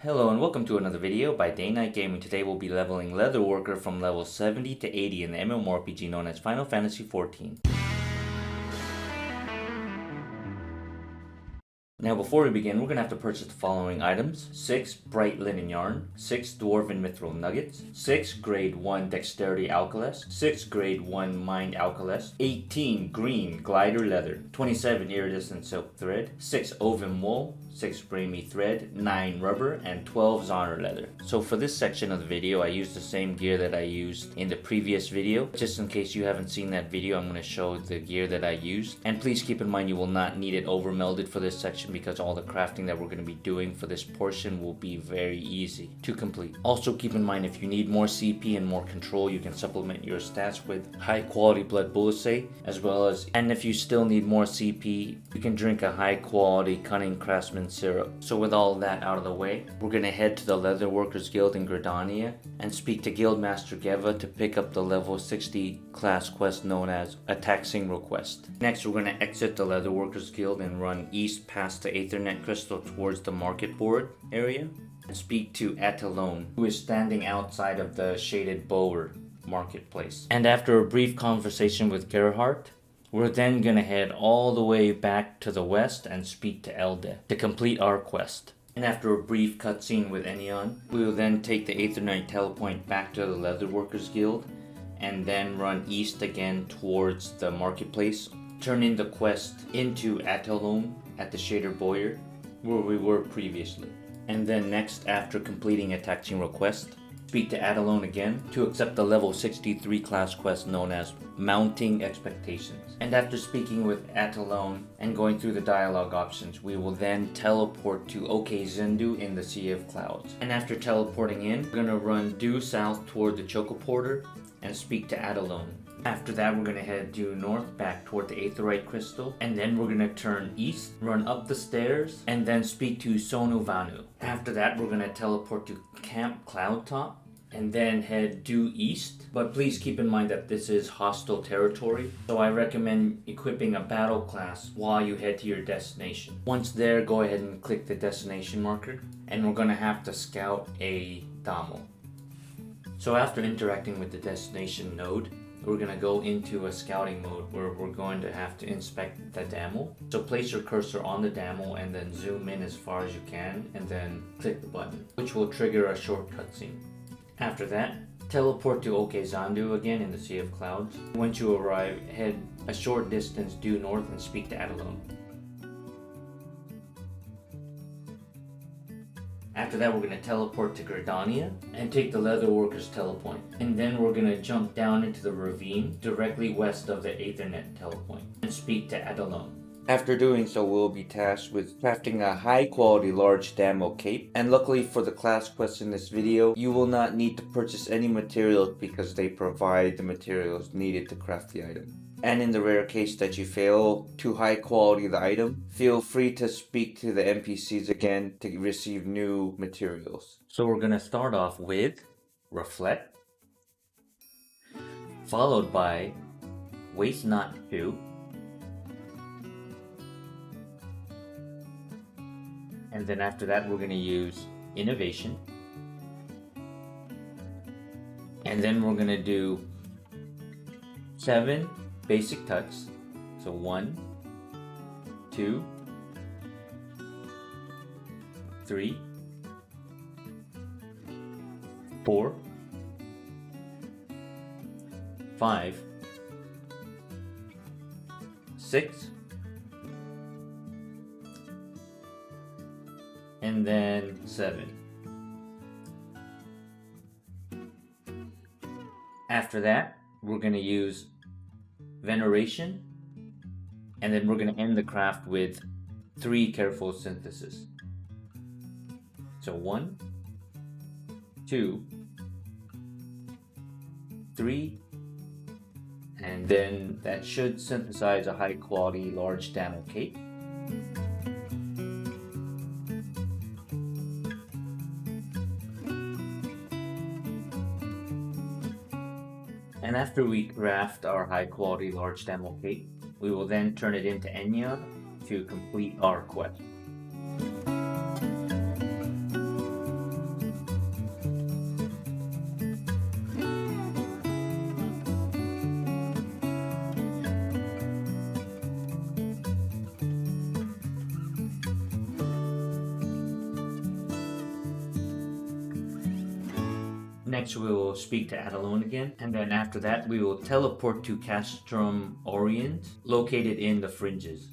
Hello and welcome to another video by Day Night Gaming. Today we'll be leveling Leatherworker from level 70 to 80 in the MMORPG known as Final Fantasy XIV. Now before we begin, we're going to have to purchase the following items: 6 bright linen yarn, 6 dwarven mithril nuggets, 6 grade 1 dexterity alkalest, 6 grade 1 mind alkalest, 18 green glider leather, 27 iridescent silk thread, 6 oven wool, 6 bramy thread, 9 rubber, and 12 zoner leather. So for this section of the video, I used the same gear that I used in the previous video. Just in case you haven't seen that video, I'm going to show the gear that I used. And please keep in mind you will not need it over melded for this section because all the crafting that we're going to be doing for this portion will be very easy to complete. Also keep in mind if you need more CP and more control, you can supplement your stats with high quality blood bullseye as well as, and if you still need more CP, you can drink a high quality cunning craftsman syrup. So with all that out of the way, we're going to head to the Leatherworkers Guild in Gridania and speak to Guildmaster Geva to pick up the level 60 class quest known as a taxing request. Next we're going to exit the Leatherworkers Guild and run east past the Aethernet crystal towards the market board area and speak to Atalone, who is standing outside of the shaded bower marketplace. And after a brief conversation with Gerhardt, we're then gonna head all the way back to the west and speak to Elde to complete our quest. And after a brief cutscene with Enion, we will then take the Aethernight telepoint back to the Leatherworkers Guild and then run east again towards the marketplace, turning the quest into Atalone at the Shader Boyer, where we were previously. And then next, after completing a taxing request, speak to Atalone again to accept the level 63 class quest known as Mounting Expectations. And after speaking with Atalone and going through the dialogue options, we will then teleport to OK Zindu in the Sea of Clouds. And after teleporting in, we're going to run due south toward the Chocoporter and speak to Atalone. After that, we're going to head due north back toward the Aetherite Crystal, and then we're going to turn east, run up the stairs, and then speak to Sonu Vanu. After that, we're going to teleport to Camp Cloudtop, and then head due east. But please keep in mind that this is hostile territory, so I recommend equipping a battle class while you head to your destination. Once there, go ahead and click the destination marker, and we're going to have to scout a Damo. So after interacting with the destination node, we're going to go into a scouting mode where we're going to have to inspect the Damo. So place your cursor on the Damo and then zoom in as far as you can and then click the button, which will trigger a short cutscene. After that, teleport to OK Zandu again in the Sea of Clouds. Once you arrive, head a short distance due north and speak to Atalone. After that, we're going to teleport to Gridania and take the Leatherworkers telepoint. And then we're going to jump down into the ravine directly west of the Aethernet telepoint and speak to Atalone. After doing so, we'll be tasked with crafting a high-quality large Damo cape. And luckily for the class quest in this video, you will not need to purchase any materials because they provide the materials needed to craft the item. And in the rare case that you fail to high quality the item, feel free to speak to the NPCs again to receive new materials. So we're going to start off with Reflect, followed by Waste Not 2, and then after that we're going to use Innovation, and then we're going to do 7 basic tucks. So 1, 2, 3, 4, 5, 6, and then 7. After that, we're going to use Veneration, and then we're going to end the craft with 3 careful synthesis. So 1, 2, 3, and then that should synthesize a high quality large Damo cape. And after we craft our high quality large Damo cape, we will then turn it into Enya to complete our quest. Next we will speak to Adelone again, and then after that we will teleport to Castrum Orient, located in the Fringes.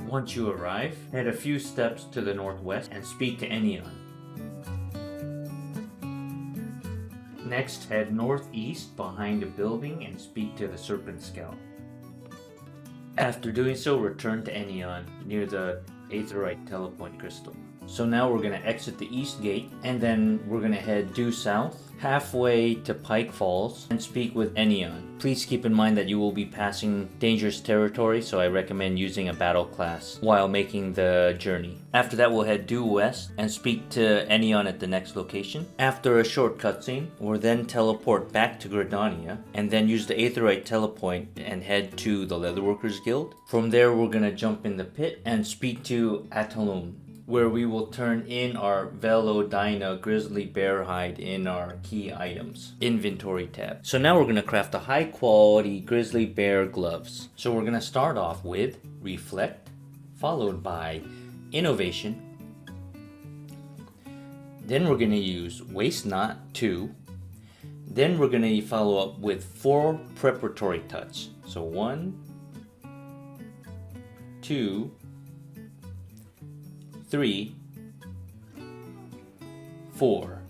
Once you arrive, head a few steps to the northwest and speak to Ennion. Next, head northeast behind a building and speak to the Serpent Scout. After doing so, return to Ennion near the Aetherite Telepoint Crystal. So now we're going to exit the east gate, and then we're going to head due south, halfway to Pike Falls, and speak with Ennion. Please keep in mind that you will be passing dangerous territory, so I recommend using a battle class while making the journey. After that, we'll head due west and speak to Ennion at the next location. After a short cutscene, we'll then teleport back to Gridania, and then use the Aetherite Telepoint and head to the Leatherworkers Guild. From there, we're going to jump in the pit and speak to Atalone, where we will turn in our Velodina Grizzly Bear Hide in our key items inventory tab. So now we're going to craft a high quality Grizzly Bear gloves. So we're going to start off with Reflect, followed by Innovation. Then we're going to use Waste Not 2. Then we're going to follow up with 4 Preparatory Touch. So 1, 2, 3, 4.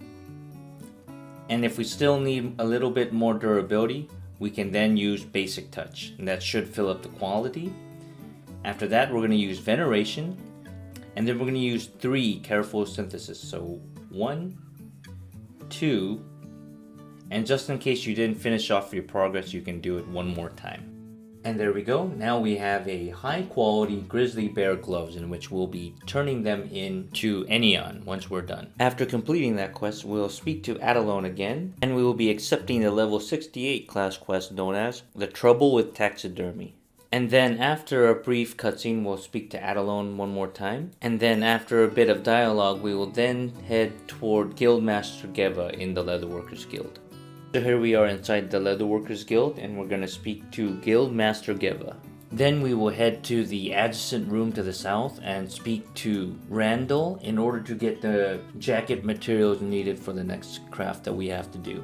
And if we still need a little bit more durability, we can then use Basic Touch, and that should fill up the quality. After that, we're going to use Veneration, and then we're going to use 3 Careful Synthesis. So 1, 2, and just in case you didn't finish off your progress, you can do it one more time. And there we go. Now we have a high quality grizzly bear gloves in which we'll be turning them into Ennion once we're done. After completing that quest, we'll speak to Adelone again, and we will be accepting the level 68 class quest known as The Trouble with Taxidermy. And then after a brief cutscene, we'll speak to Adelone one more time. And then after a bit of dialogue, we will then head toward Guildmaster Geva in the Leatherworkers Guild. So here we are inside the Leatherworkers Guild, and we're going to speak to Guildmaster Geva. Then we will head to the adjacent room to the south and speak to Randall in order to get the jacket materials needed for the next craft that we have to do.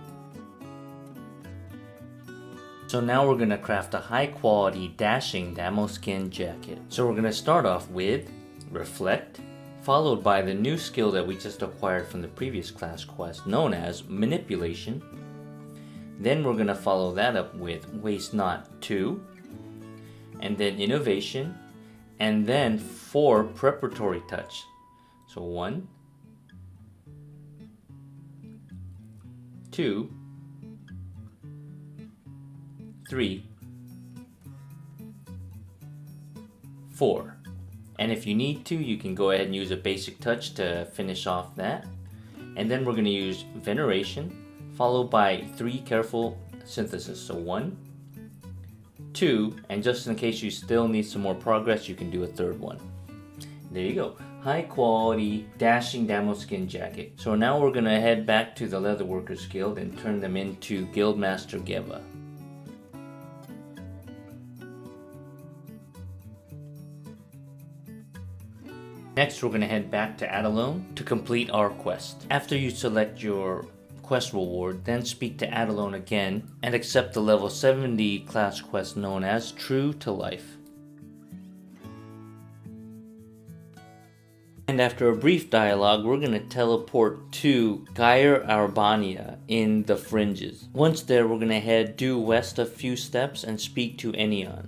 So now we're going to craft a high quality dashing damo skin jacket. So we're going to start off with Reflect, followed by the new skill that we just acquired from the previous class quest known as Manipulation. Then we're going to follow that up with Waste Not 2, and then Innovation, and then 4 Preparatory Touch. So 1, 2, 3, 4. And if you need to, you can go ahead and use a Basic Touch to finish off that. And then we're going to use Veneration, followed by 3 Careful Synthesis. So 1, 2, and just in case you still need some more progress, you can do a third one. There you go. High quality dashing damo skin jacket. So now we're going to head back to the Leatherworkers Guild and turn them into Guildmaster Geva. Next, we're going to head back to Adelone to complete our quest. After you select your quest reward, then speak to Adelone again and accept the level 70 class quest known as True to Life. And after a brief dialogue, we're going to teleport to Gyre Arbania in the Fringes. Once there, we're going to head due west a few steps and speak to Ennion.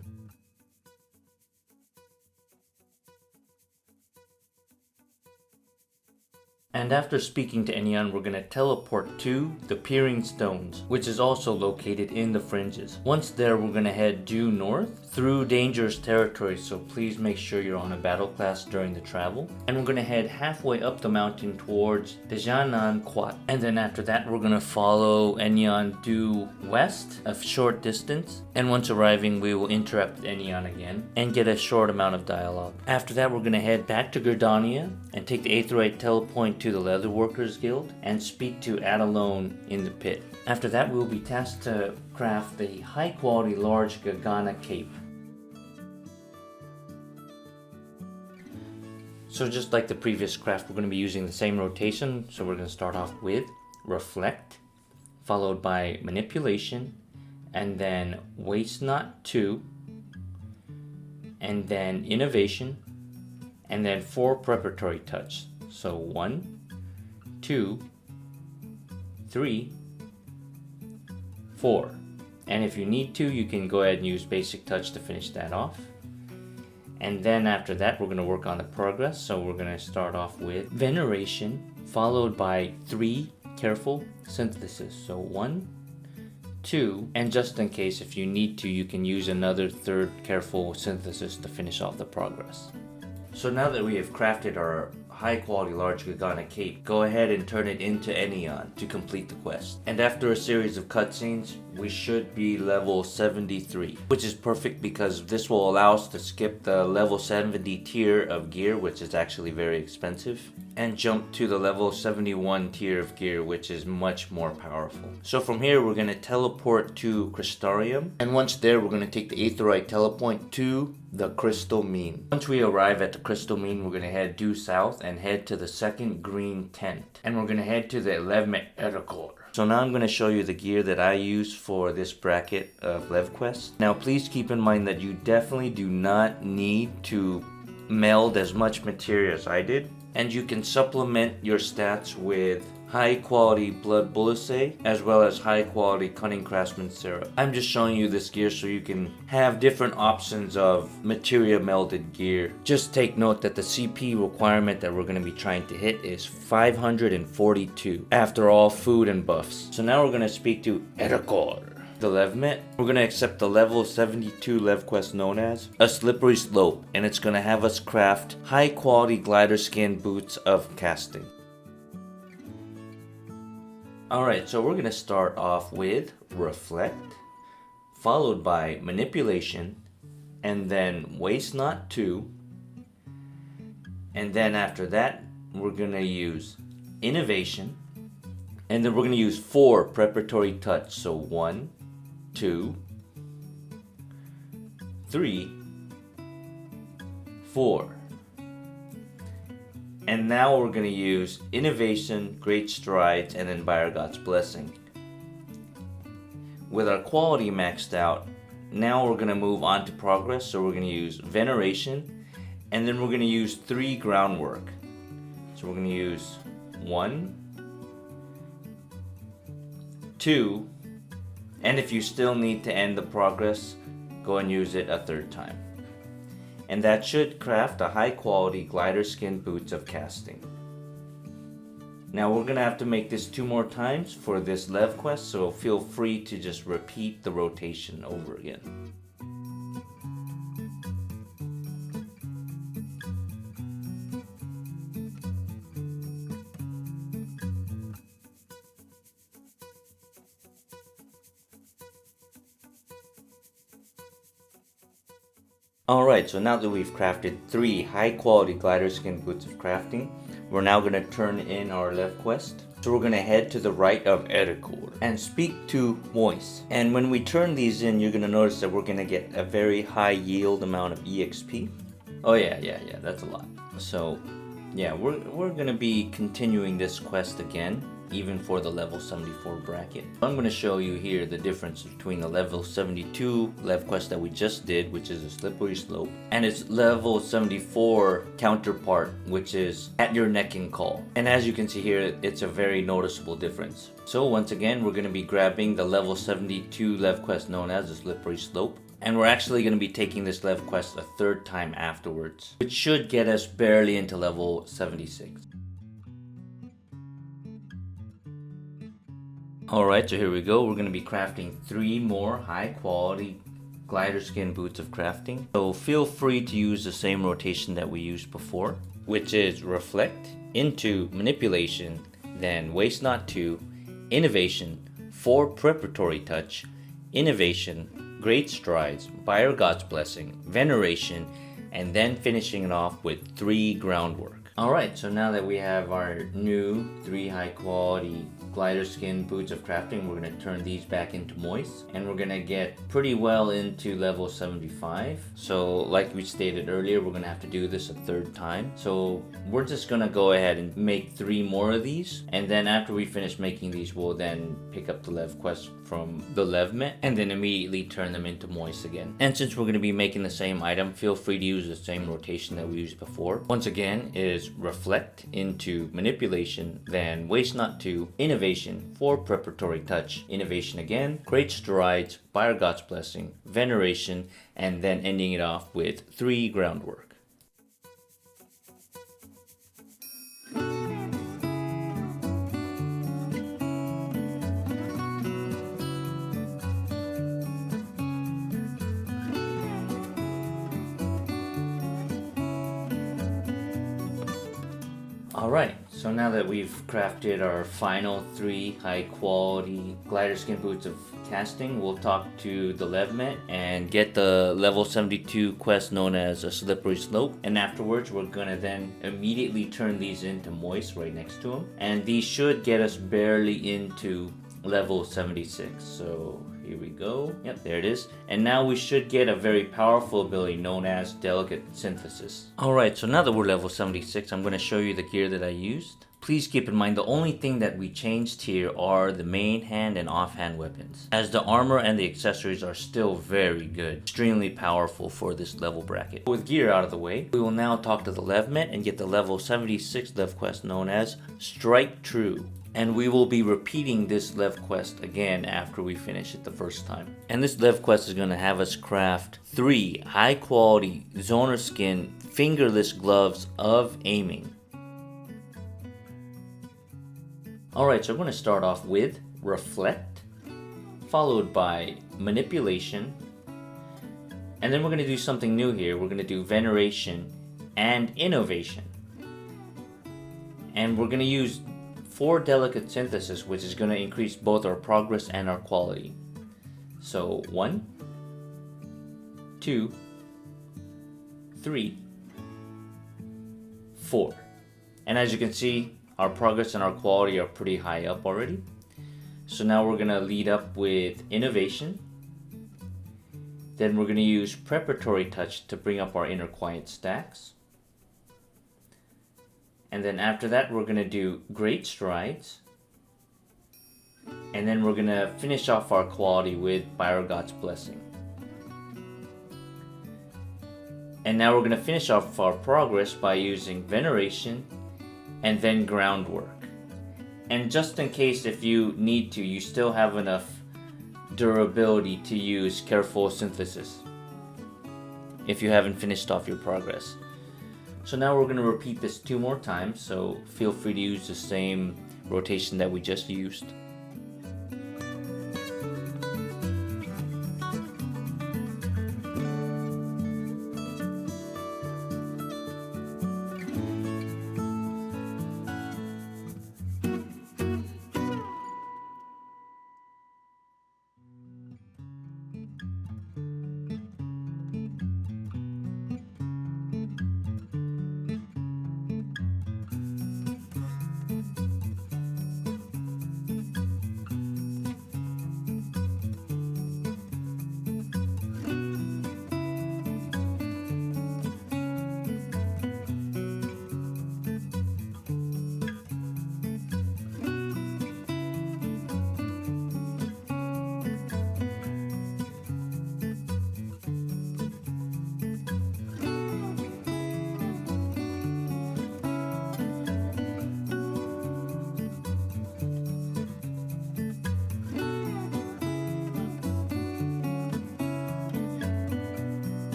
And after speaking to Ennion, we're going to teleport to the Peering Stones, which is also located in the Fringes. Once there, we're going to head due north through dangerous territory, so please make sure you're on a battle class during the travel. And we're going to head halfway up the mountain towards Dejanan Quat. And then after that, we're going to follow Ennion due west a short distance. And once arriving, we will interact with Ennion again and get a short amount of dialogue. After that, we're going to head back to Gridania and take the Aetheryte telepoint to the Leatherworkers Guild and speak to Adalone in the pit. After that, we will be tasked to craft the high quality large Gargana cape. So just like the previous craft, we're going to be using the same rotation. So we're going to start off with Reflect, followed by Manipulation, and then Waste Not 2, and then Innovation, and then 4 Preparatory Touch. So 1, 2, 3, 4. And if you need to, you can go ahead and use Basic Touch to finish that off. And then after that, we're going to work on the progress. So we're going to start off with Veneration, followed by 3 Careful Synthesis. So 1, 2, and just in case if you need to, you can use another 3rd Careful Synthesis to finish off the progress. So now that we have crafted our high quality large Gargana cape, go ahead and turn it into Enneon to complete the quest. And after a series of cutscenes, we should be level 73, which is perfect because this will allow us to skip the level 70 tier of gear, which is actually very expensive, and jump to the level 71 tier of gear, which is much more powerful. So from here, we're going to teleport to Crystarium, and once there, we're going to take the Aetheryte telepoint to the Crystal Mean. Once we arrive at the Crystal Mean, we're going to head due south and head to the second green tent, and we're going to head to the Levequests. So now I'm going to show you the gear that I use for this bracket of Levequests. Now please keep in mind that you definitely do not need to meld as much material as I did, and you can supplement your stats with high quality blood bullets as well as high quality cunning craftsman syrup. I'm just showing you this gear so you can have different options of materia melded gear. Just take note that the CP requirement that we're going to be trying to hit is 542 after all food and buffs. So now we're going to speak to Edakor, the Levmet. We're going to accept the level 72 Levequest known as a Slippery Slope, and it's going to have us craft high quality glider skin boots of casting. Alright, so we're going to start off with Reflect, followed by Manipulation, and then Waste Not 2, and then after that we're going to use Innovation, and then we're going to use 4 Preparatory Touch. So 1, 2, 3, 4. And now we're going to use Innovation, Great Strides, and then Byregot's Blessing. With our quality maxed out, now we're going to move on to progress. So we're going to use Veneration, and then we're going to use 3 Groundwork. So we're going to use 1, 2, and if you still need to end the progress, go and use it a 3rd time. And that should craft a high quality glider skin boots of casting. Now we're going to have to make this 2 more times for this Levequest, so feel free to just repeat the rotation over again. Alright, so now that we've crafted 3 high quality glider skin boots of crafting, we're now going to turn in our Levequest. So we're going to head to the right of Edakor and speak to Moise. And when we turn these in, you're going to notice that we're going to get a very high yield amount of EXP. Oh yeah, that's a lot. So yeah, we're going to be continuing this quest again, even for the level 74 bracket. I'm going to show you here the difference between the level 72 Levequest that we just did, which is a Slippery Slope, and its level 74 counterpart, which is At Your Neck and Call. And as you can see here, it's a very noticeable difference. So once again, we're going to be grabbing the level 72 Levequest known as the Slippery Slope, and we're actually going to be taking this Levequest a 3rd time afterwards, which should get us barely into level 76. Alright, so here we go. We're going to be crafting 3 more high quality glider skin boots of crafting. So feel free to use the same rotation that we used before, which is Reflect, into Manipulation, then Waste Not 2, Innovation, 4 Preparatory Touch, Innovation, Great Strides, Byregot's Blessing, Veneration, and then finishing it off with 3 Groundwork. Alright, so now that we have our new 3 high quality glider skin boots of crafting, we're going to turn these back into moist, and we're going to get pretty well into level 75. So like we stated earlier, we're going to have to do this a 3rd time. So we're just going to go ahead and make 3 more of these, and then after we finish making these, we'll then pick up the Levequests from the Levement and then immediately turn them into moist again. And since we're going to be making the same item, feel free to use the same rotation that we used before. Once again, it is reflect into manipulation, then waste not to, innovation for preparatory touch, innovation again, great strides, by our God's blessing, veneration, and then ending it off with 3 groundwork. Alright, so now that we've crafted our final 3 high quality glider skin boots of casting, we'll talk to the Levement and get the level 72 quest known as a slippery slope, and afterwards we're gonna then immediately turn these into moist right next to them, and these should get us barely into level 76. So here we go. Yep, there it is. And now we should get a very powerful ability known as Delicate Synthesis. Alright, so now that we're level 76, I'm going to show you the gear that I used. Please keep in mind the only thing that we changed here are the main hand and offhand weapons, as the armor and the accessories are still very good, extremely powerful for this level bracket. With gear out of the way, we will now talk to the Levement and get the level 76 Levequest known as Strike True. And we will be repeating this Levequest again after we finish it the first time. And this Levequest is going to have us craft 3 high quality Zoner skin fingerless gloves of aiming. Alright, so I'm going to start off with Reflect, followed by Manipulation, and then we're going to do something new here. We're going to do Veneration and Innovation. And we're going to use 4 Delicate Synthesis, which is going to increase both our progress and our quality. So 1, 2, 3, 4. And as you can see, our progress and our quality are pretty high up already. So now we're going to lead up with Innovation. Then we're going to use Preparatory Touch to bring up our Inner Quiet stacks. And then after that, we're going to do Great Strides. And then we're going to finish off our quality with By Our God's Blessing. And now we're going to finish off our progress by using Veneration and then Groundwork. And just in case if you need to, you still have enough durability to use Careful Synthesis if you haven't finished off your progress. So now we're going to repeat this 2 more times, so feel free to use the same rotation that we just used.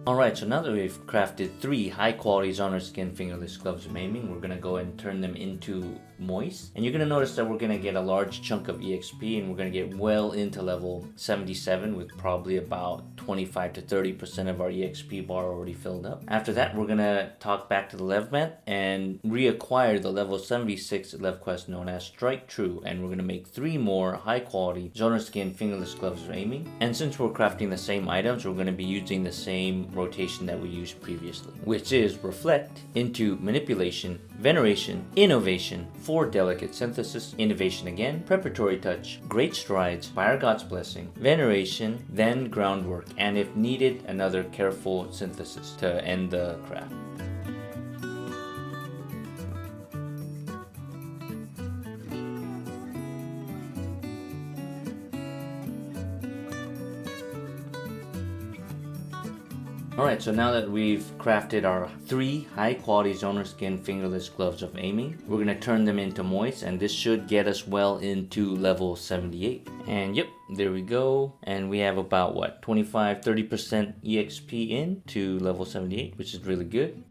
Alright, so now that we've crafted 3 high quality Zoner skin fingerless gloves of aiming, we're going to go and turn them into moist. And you're going to notice that we're going to get a large chunk of EXP, and we're going to get well into level 77 with probably about 25 to 30% of our EXP bar already filled up. After that, we're going to talk back to the Levement and reacquire the level 76 Levequest known as Strike True, and we're going to make 3 more high quality Zoner skin fingerless gloves of aiming. And since we're crafting the same items, we're going to be using the same rotation that we used previously, which is Reflect into Manipulation, Veneration, Innovation, 4 Delicate Synthesis, Innovation again, Preparatory Touch, Great Strides, Fire God's Blessing, Veneration, then Groundwork, and if needed, another Careful Synthesis to end the craft. Alright, so now that we've crafted our 3 high quality Zoner Skin fingerless gloves of aiming, we're going to turn them into moist, and this should get us well into level 78. And yep, there we go. And we have about what, 25-30% EXP in to level 78, which is really good.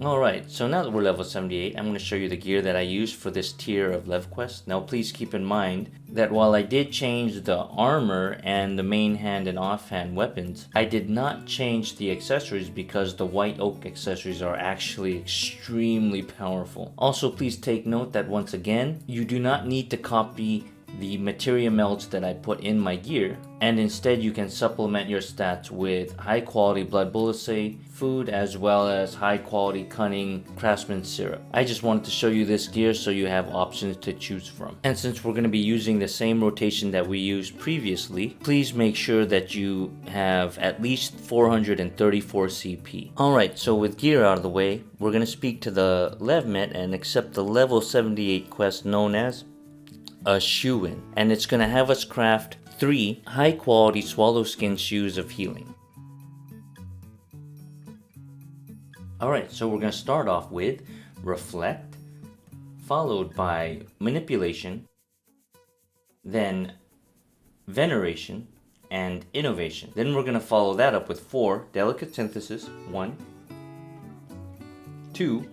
Alright, so now that we're level 78, I'm going to show you the gear that I used for this tier of Levequests. Now please keep in mind that while I did change the armor and the main hand and offhand weapons, I did not change the accessories because the white oak accessories are actually extremely powerful. Also, please take note that once again, you do not need to copy the materia melts that I put in my gear, and instead you can supplement your stats with high quality blood bullets food as well as high quality cunning craftsman syrup. I just wanted to show you this gear so you have options to choose from. And since we're going to be using the same rotation that we used previously, please make sure that you have at least 434 CP. Alright, so with gear out of the way, we're going to speak to the Levmet and accept the level 78 quest known as a shoe-in, and it's going to have us craft 3 high quality swallow skin shoes of healing. Alright, so we're going to start off with Reflect, followed by Manipulation, then Veneration, and Innovation. Then we're going to follow that up with 4 Delicate Synthesis, 1, 2,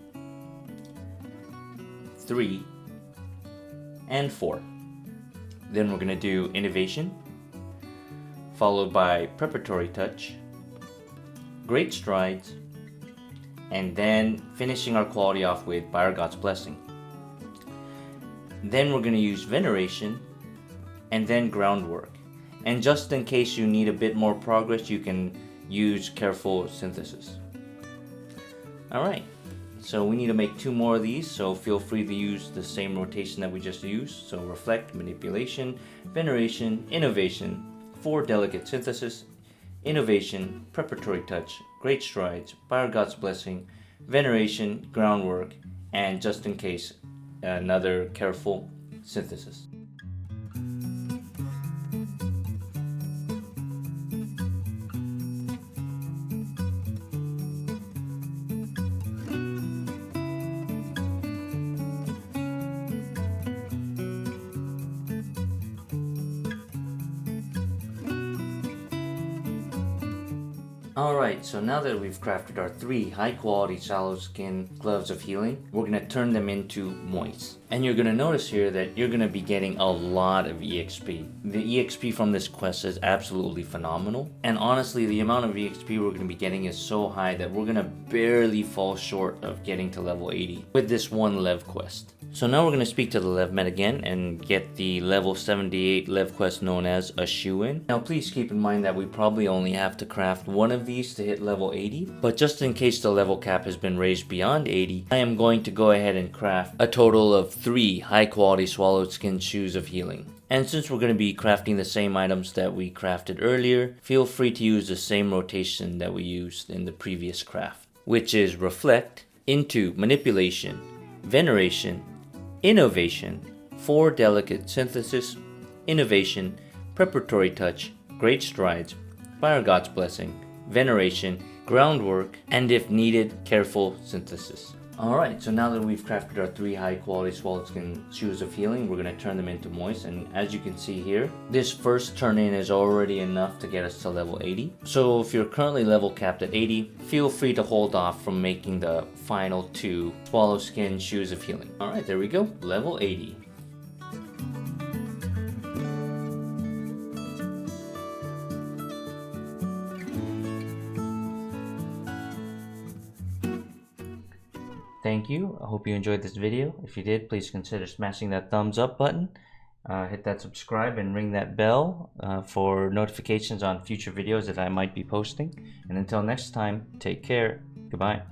3, and 4. Then we're going to do Innovation, followed by Preparatory Touch, Great Strides, and then finishing our quality off with Fire God's Blessing. Then we're going to use Veneration, and then Groundwork. And just in case you need a bit more progress, you can use Careful Synthesis. Alright. So we need to make 2 more of these, so feel free to use the same rotation that we just used. So Reflect, Manipulation, Veneration, Innovation, 4 Delicate Synthesis, Innovation, Preparatory Touch, Great Strides, Fire God's Blessing, Veneration, Groundwork, and just in case, another Careful Synthesis. Alright, so now that we've crafted our 3 high quality shallow skin gloves of healing, we're going to turn them into moist. And you're going to notice here that you're going to be getting a lot of EXP. The EXP from this quest is absolutely phenomenal. And honestly, the amount of EXP we're going to be getting is so high that we're going to barely fall short of getting to level 80 with this one Lev quest. So now we're going to speak to the Levmet again and get the level 78 Lev quest known as a shoe-in. Now please keep in mind that we probably only have to craft 1 of these to hit level 80, but just in case the level cap has been raised beyond 80, I am going to go ahead and craft a total of 3 high quality swallowed skin shoes of healing. And since we're going to be crafting the same items that we crafted earlier, feel free to use the same rotation that we used in the previous craft, which is Reflect into Manipulation, Veneration, Innovation, 4 Delicate Synthesis, Innovation, Preparatory Touch, Great Strides, Fire God's Blessing, Veneration, Groundwork, and if needed, Careful Synthesis. Alright, so now that we've crafted our 3 high quality swallowed skin shoes of healing, we're going to turn them into moist, and as you can see here, this first turn in is already enough to get us to level 80. So if you're currently level capped at 80, feel free to hold off from making the final 2 swallow skin shoes of healing. Alright, there we go, level 80. Thank you. I hope you enjoyed this video. If you did, please consider smashing that thumbs up button. hit that subscribe and ring that bell for notifications on future videos that I might be posting. And until next time, take care. Goodbye.